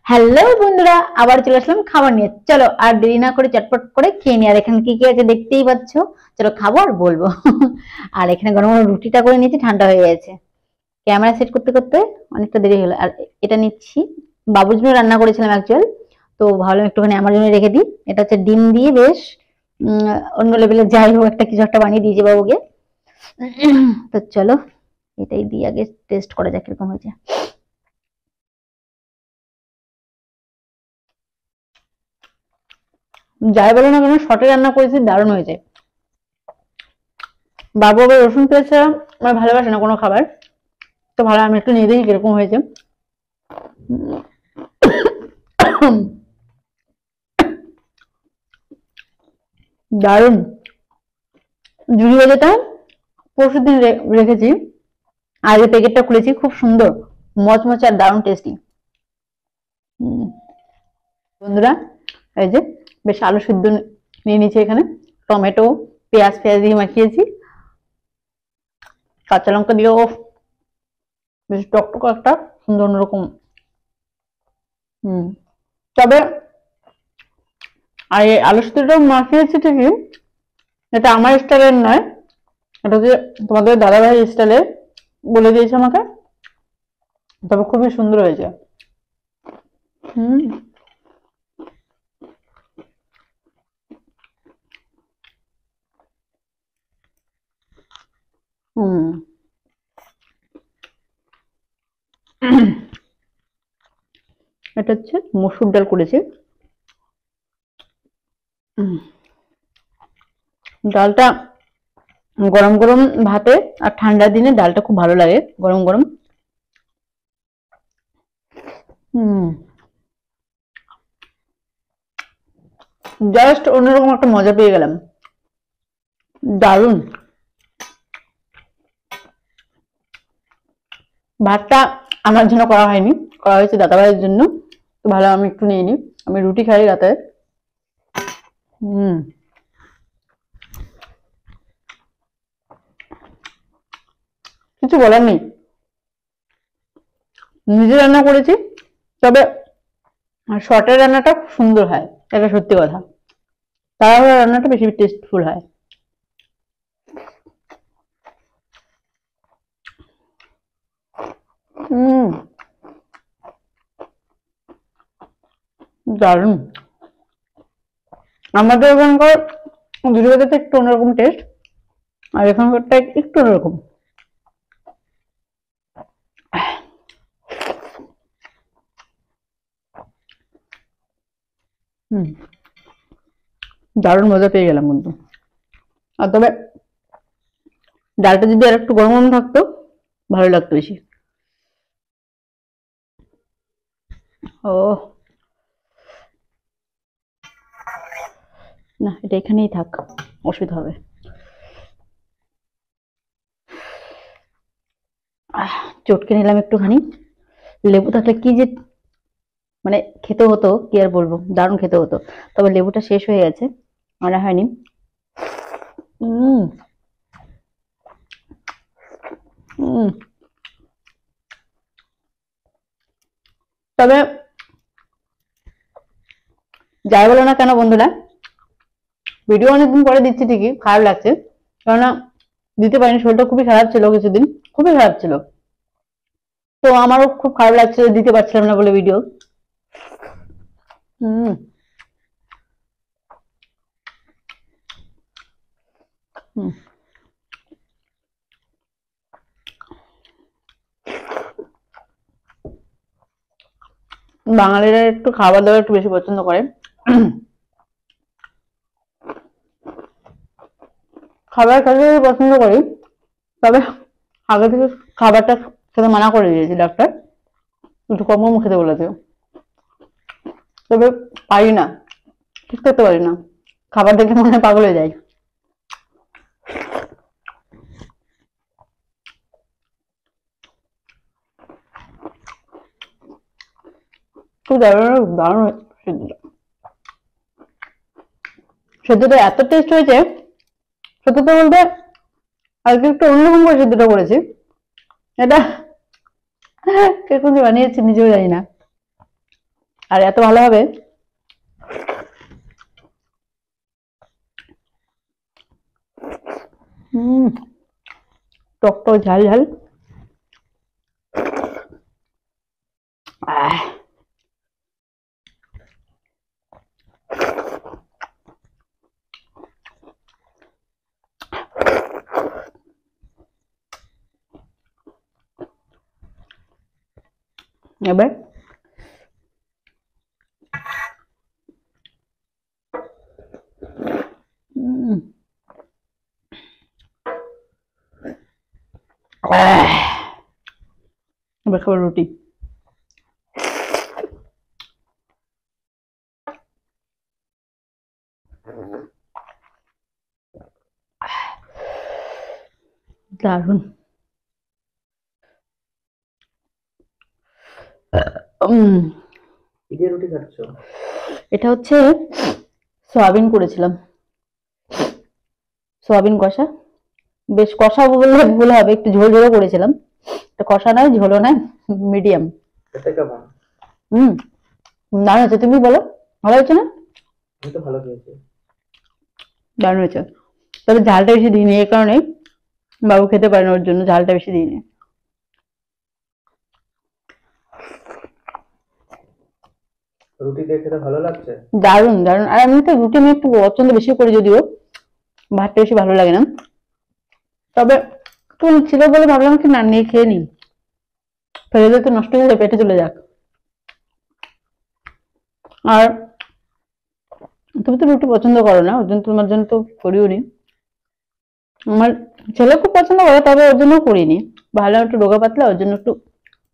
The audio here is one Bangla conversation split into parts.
হ্যালো বন্ধুরা, আবার চলে আসলাম খাবার নিয়ে। চলো আর দেরি না করে চটপট করে খেয়ে নি। আর এখানে কি কি আছে দেখতেই পাচ্ছ। চলো খাবো আর বলবো। আর এখানে গরম গরম রুটিটা করে নিয়েছি, ঠান্ডা হয়ে গেছে। ক্যামেরা সেট করতে করতে অনেকটা দেরি হলো। আর এটা নিচ্ছি, বাবুর জন্য রান্না করেছিলাম অ্যাকচুয়াল, তো ভাবলাম একটুখানি আমার জন্য রেখে দিই। এটা হচ্ছে ডিম দিয়ে বেশ অন্য লেভেলের, যাই হোক একটা কিছু একটা বানিয়ে দিয়েছি বাবুকে। তো চলো এটাই দিয়ে আগে টেস্ট করা যাক কিরকম হয়েছে। যাই বলো না কেন, শর্টে রান্না করেছি, দারুণ হয়েছে। বাবু আবার রসুন পেঁয়াজ ছাড়া আমার ভালোবাসে না কোনো খাবার, তো ভালো, আমি একটু নিয়ে দেখি কিরকম হয়েছে। দারুণ। ঝুড়ি ভাজাটা পরশু দিন রেখেছি, আগে প্যাকেটটা খুলেছি, খুব সুন্দর মচমচে আর দারুণ টেস্টি। বন্ধুরা, এই যে বেশ আলু সিদ্ধ নিয়ে নিয়েছি, এখানে টমেটো পেঁয়াজ পেঁয়াজ দিয়ে মাখিয়েছি, কাঁচা লঙ্কা দিয়ে বেশ টকটক একটা সুন্দর অন্যরকম। তবে আর এই আলু সিদ্ধটা মাখিয়েছি ঠিকই, এটা আমার স্টাইলের নয়, এটা হচ্ছে তোমাদের দাদাভাই স্টাইলে বলে দিয়েছে আমাকে, তবে খুবই সুন্দর হয়েছে। হুম হুম এটা হচ্ছে মসুর ডাল করেছি। ডালটা গরম গরম ভাতে আর ঠান্ডার দিনে ডালটা খুব ভালো লাগে গরম গরম। জাস্ট অন্যরকম একটা মজা পেয়ে গেলাম, দারুণ। ভাতটা আমার জন্য করা হয়নি, করা হয়েছে দাদাভাইয়ের জন্য, তো ভালো আমি একটু নিয়ে নিই, আমি রুটি খাই রাতে। কিছু বলার নেই, নিজে রান্না করেছি, তবে শর্টের রান্নাটা খুব সুন্দর হয়, এটা সত্যি কথা। তাড়াহুড়ো রান্নাটা বেশি টেস্টফুল হয়। দারুণ। আমাদের ওখানকার ঝুড়িবাজারটা একটু অন্যরকম টেস্ট, আর এখানকারটা একটু অন্যরকম। দারুণ মজা পেয়ে গেলাম কিন্তু। আর তবে ডালটা যদি আর একটু গরম গরম থাকতো ভালো লাগতো বেশি। ও না, এটা এখানেই থাক, অসুবিধা হবে। চটকে নিলাম একটুখানি, লেবু থাকলে কি যে মানে খেতে হতো, কি আর বলবো, দারুণ খেতে হতো। তবে লেবুটা শেষ হয়ে গেছে, আনা হয়নি। তবে যাই বলো না কেন বন্ধুরা, ভিডিও অনেকদিন পরে দিচ্ছি ঠিকই, খারাপ লাগছে, কেননা দিতে পারিনি, শরীরটা খুবই খারাপ ছিল কিছুদিন, খুবই খারাপ ছিল, তো আমারও খুব খারাপ লাগছে দিতে পারছিলাম না বলে ভিডিও। বাঙালিরা একটু খাবার দাবার একটু বেশি পছন্দ করে, খাবার খেতে পছন্দ করি, তবে আগে থেকে খাবারটা খেতে মানা করে দিয়েছি ডাক্তার, একটু কম কম খেতে বলেছে, তবে পারি না, ঠিক করতে পারি না, খাবার দেখে মনে হয় পাগল হয়ে যায়। খুব দারুণ দারুণ সেদ্ধটা, সেদ্ধটা এত টেস্ট হয়েছে, সত্যি বলতে আজকে একটু অন্যরকম করে সেদ্ধটা করেছি, এটা কে কোন বানিয়েছি নিজেও জানি না। আর এত ভালো হবে। টক টক ঝাল ঝাল। এবার এবার খাবার রুটি। দারুন। রুটি খাচ্ছ? এটা হচ্ছে সয়াবিন করেছিলাম, সয়াবিন কষা। বেশ কষা বললে ভুল হবে, একটু ঝোল ঝোলও করেছিলাম। কষা নয়, ঝোলও নয়, মিডিয়াম। এটা কেমন? দারুণ হয়েছে। তুমি বলো, ভালো হয়েছে না? আমি তো ভালো খেয়েছি। দারুণ হয়েছে, তবে ঝালটা বেশি দিইনি, এই কারণে বাবু খেতে পারে না, ওর জন্য ঝালটা বেশি দিইনি। রুটি দিয়ে খেতে ভালো লাগছে? দারুণ দারুণ। আর আমি তো রুটি আমি একটু পছন্দ বেশি করি, যদিও ভাতটা বেশি ভালো লাগে না, তবে ফুল ছিল বলে ভাবলাম কি না নিয়ে খেয়ে নি, ফেলে দিলে তো নষ্ট হয়ে যাবে, পেটে চলে যাক। আর তুমি তো রুটি পছন্দ করো না, ওর জন্য তোমার জন্য তো করিও নি। আমার ছেলে খুব পছন্দ করে, তবে ওর জন্য করিনি, ভালো একটু রোগা পাতলা, ওর জন্য একটু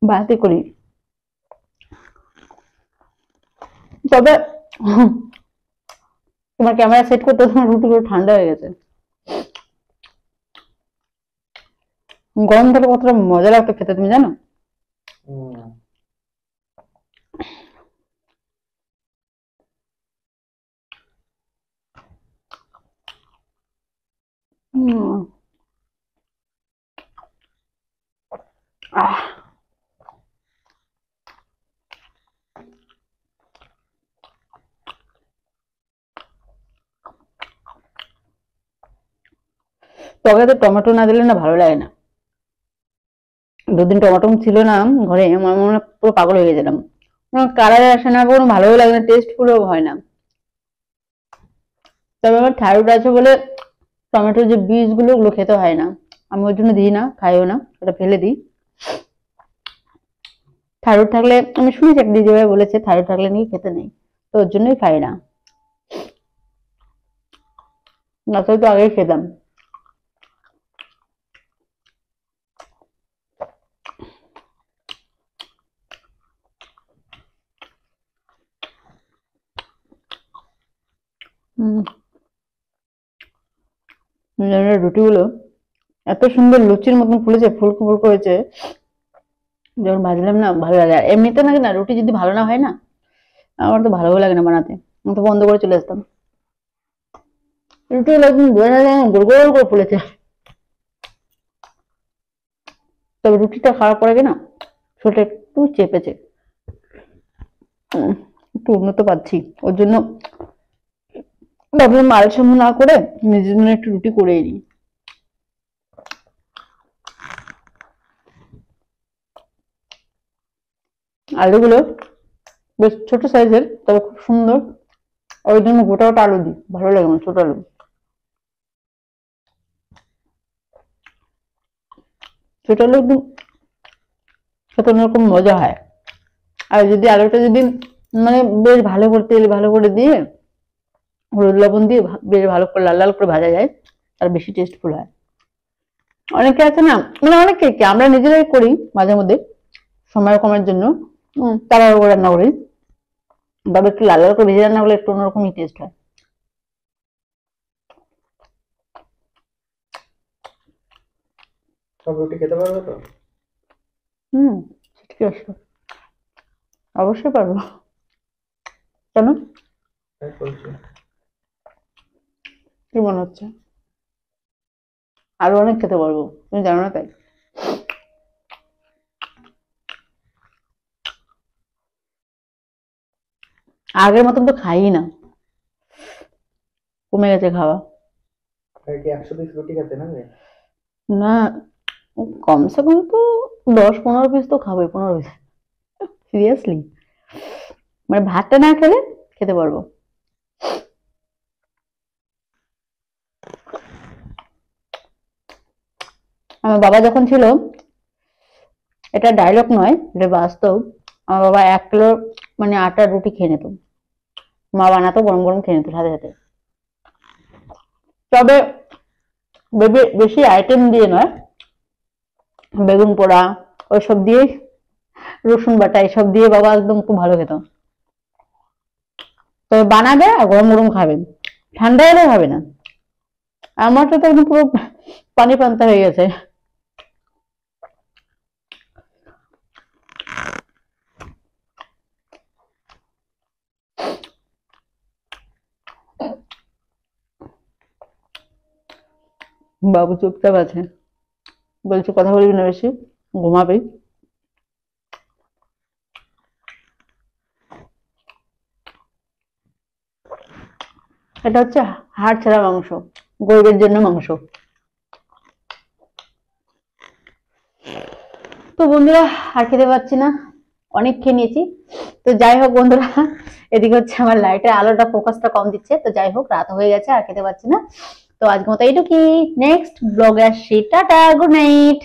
ভাতই করি। তবে তোমার ক্যামেরা সেট করতে তোমার রুটিগুলো ঠান্ডা হয়ে গেছে। গরম থাকলে কতটা মজা লাগতো খেতে, তুমি জানো? তবে তো টমেটো না দিলে না ভালো লাগে না। দুদিন টমেটো ছিল না ঘরে, আমার মনে হয় পুরো পাগল হয়ে গেছিলাম। কালার আসে না, কোনো ভালোই লাগে না, টেস্ট পুরো হয় না। তবে আমার থাইরয়েড আছে বলে টমেটোর যে বীজগুলো ওগুলো খেতে হয় না, আমি ওর জন্য দিই না, খাইও না, ওটা ফেলে দিই। থাইরয়েড থাকলে, আমি শুনেছি এক দিদি ভাই বলেছে থাইরয়েড থাকলে নাকি খেতে নেই, তো ওর জন্যই খাই না, না তো আগেই খেতাম। রুটিগুলো এত সুন্দর লুচির মতন ফুলেছে, ফুলকো ফুলকো হয়েছে, যখন ভাজলাম না ভালো লাগে। আর এমনিতে নাকি না রুটি যদি ভালো না হয় না, আমার তো ভালোও লাগে না বানাতে, আমি তো বন্ধ করে চলে আসতাম। রুটিগুলো একদম গোল গোল করে ফুলেছে, তবে রুটিটা খাওয়ার পরে কি না শরীরটা একটু চেপেছে, একটু উন্নত পাচ্ছি, ওর জন্য ভাবলাম আলসামো না করে নিজের জন্য একটু রুটি করেই নিই। আলুগুলো বেশ ছোট সাইজের, তবে খুব সুন্দর, ওই জন্য গোটা গোটা আলু দিই, ভালো লাগে আমার ছোট আলু। ছোট আলু একদম খেতে অন্যরকম মজা হয়। আর যদি আলুটা যদি মানে বেশ ভালো করে তেল ভালো করে দিয়ে হলুদ লবণ দিয়ে বেশ ভালো করে লাল লাল করে ভাজা যায়, আর বেশি টেস্টফুল হয়। অনেকে আছে না, মানে অনেকে কি আমরা নিজেরাই করি মাঝে মধ্যে সময় কমের জন্য, তাড়াহুড়ো করে রান্না করি, তবে একটু লাল লাল করে ভেজে রান্না করলে একটু অন্যরকমই টেস্ট হয়। সব রুটি খেতে পারবে তো? ঠিক আছে, অবশ্যই পারবো, কেন? তাই বলছি। কি মনে হচ্ছে আরো অনেক খেতে পারবো, তুমি জানো না তাই? আগের মতন তো খাই না, কমে গেছে খাওয়া। আর কি 100 পিস রুটি খেতে না রে? না, কমসে কম তো 10-15 পিস তো খাবোই, 15 পিস, সিরিয়াসলি। মানে ভাতটা না খেলে খেতে পারবো। আমার বাবা যখন ছিল, এটা ডায়লগ নয়, এটা বাস্তব, আমার বাবা 1 কিলো মানে আটার রুটি খেয়ে নিত, মা বানাতো গরম গরম খেয়ে নিত সাথে সাথে। তবে বেশি আইটেম দিয়ে নয়, বেগুন পোড়া ওইসব দিয়ে, রসুন বাটা এসব দিয়ে বাবা একদম খুব ভালো খেত। তবে বানাবে আর গরম গরম খাবেন, ঠান্ডা হলে খাবে না। আমারটা তো একদম পুরো পানি পান্তা হয়ে গেছে। বাবু চুপচাপ আছে, বলছে কথা বলবি না বেশি, ঘুমাবি। এটা হচ্ছে হাড় ছাড়া মাংস, গরিবের জন্য মাংস। তো বন্ধুরা আর খেতে পাচ্ছি না, অনেক খেয়ে নিয়েছি। তো যাই হোক বন্ধুরা, এদিকে হচ্ছে আমার লাইটের আলোটা ফোকাসটা কম দিচ্ছে, তো যাই হোক রাত হয়ে গেছে আর খেতে পাচ্ছি না। তো আজকের মতো এইটুকুই, নেক্সট ব্লগে আসছি, টাটা, গুড নাইট।